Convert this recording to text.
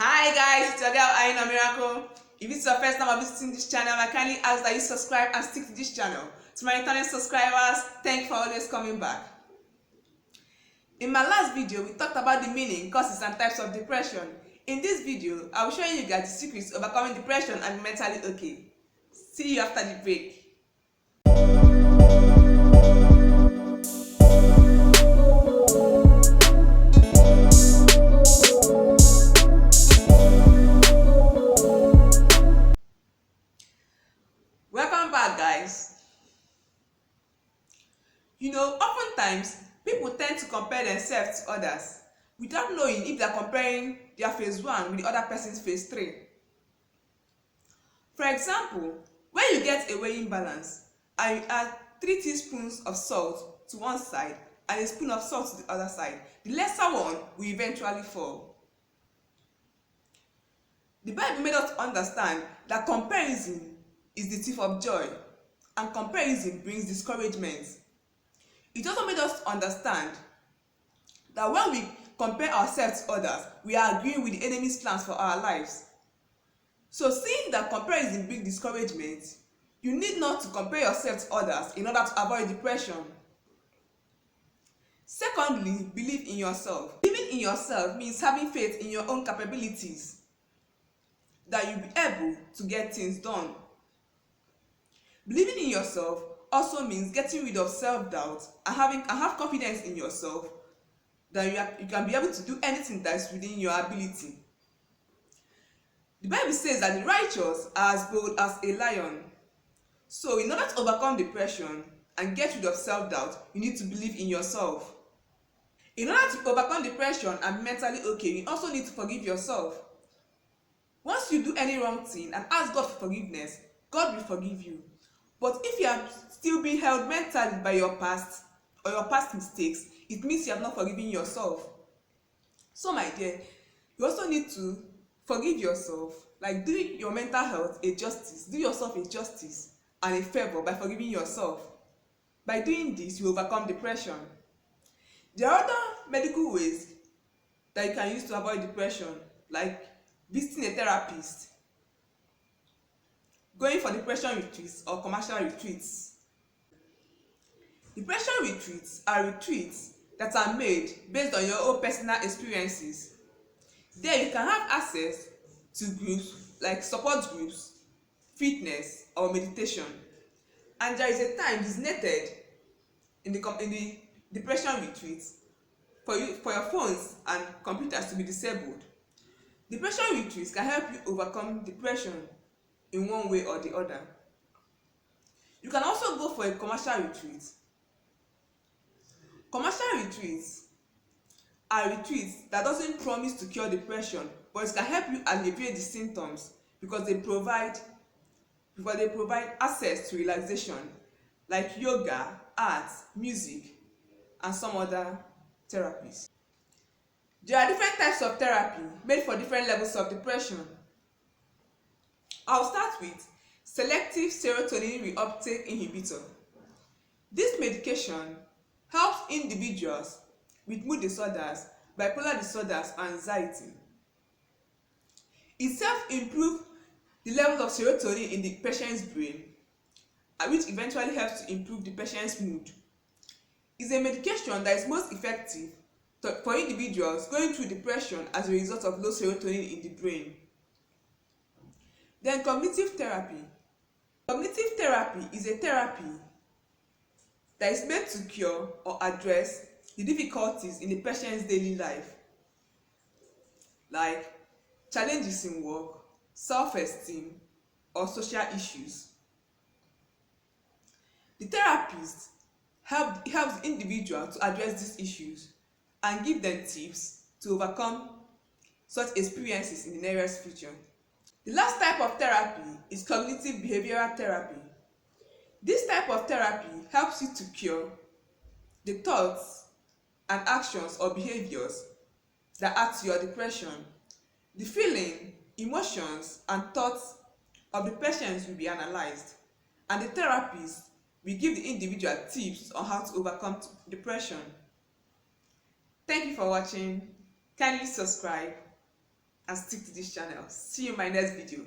Hi guys, it's your girl Ayinor Miracle. If it's your first time visiting this channel, I kindly ask that you subscribe and stick to this channel. To my returning subscribers, thank you for always coming back. In my last video, we talked about the meaning, causes and types of depression. In this video, I will show you guys the secrets to overcoming depression and be mentally okay. See you after the break. Welcome back, guys. Oftentimes, people tend to compare themselves to others without knowing if they are comparing their phase 1 with the other person's phase 3. For example, when you get a weighing balance and you add 3 teaspoons of salt to one side and a spoon of salt to the other side, the lesser one will eventually fall. The Bible made us understand that comparison is the thief of joy, and comparison brings discouragement. It also made us understand that when we compare ourselves to others, we are agreeing with the enemy's plans for our lives. So seeing that comparison brings discouragement, you need not to compare yourself to others in order to avoid depression. Secondly, believe in yourself. Believing in yourself means having faith in your own capabilities, that you'll be able to get things done. Believing in yourself also means getting rid of self-doubt and have confidence in yourself that you can be able to do anything that is within your ability. The Bible says that the righteous are as bold as a lion. So in order to overcome depression and get rid of self-doubt, you need to believe in yourself. In order to overcome depression and be mentally okay, you also need to forgive yourself. Once you do any wrong thing and ask God for forgiveness, God will forgive you. But if you are still being held mentally by your past or your past mistakes, it means you have not forgiven yourself. So my dear, you also need to forgive yourself, like do your mental health a justice, do yourself a justice and a favor by forgiving yourself. By doing this, you overcome depression. There are other medical ways that you can use to avoid depression, like visiting a therapist, going for depression retreats or commercial retreats. Depression retreats are retreats that are made based on your own personal experiences. There you can have access to groups like support groups, fitness or meditation. And there is a time designated in the depression retreat for your phones and computers to be disabled. Depression retreats can help you overcome depression in one way or the other. You can also go for a commercial retreat. Commercial retreats are retreats that doesn't promise to cure depression, but it can help you alleviate the symptoms because they provide access to relaxation like yoga, arts, music, and some other therapies. There are different types of therapy made for different levels of depression. I'll start with selective serotonin reuptake inhibitor. This medication helps individuals with mood disorders, bipolar disorders, and anxiety. It helps improve the level of serotonin in the patient's brain, which eventually helps to improve the patient's mood. It's a medication that is most effective for individuals going through depression as a result of low serotonin in the brain. Then cognitive therapy. Cognitive therapy is a therapy that is made to cure or address the difficulties in the patient's daily life, like challenges in work, self-esteem, or social issues. The therapist helps the individual to address these issues and give them tips to overcome such experiences in the nearest future. The last type of therapy is cognitive behavioral therapy. This type of therapy helps you to cure the thoughts and actions or behaviors that add to your depression. The feeling, emotions, and thoughts of the patient will be analyzed, and the therapist will give the individual tips on how to overcome depression. Thank you for watching. Kindly subscribe and stick to this channel. See you in my next video.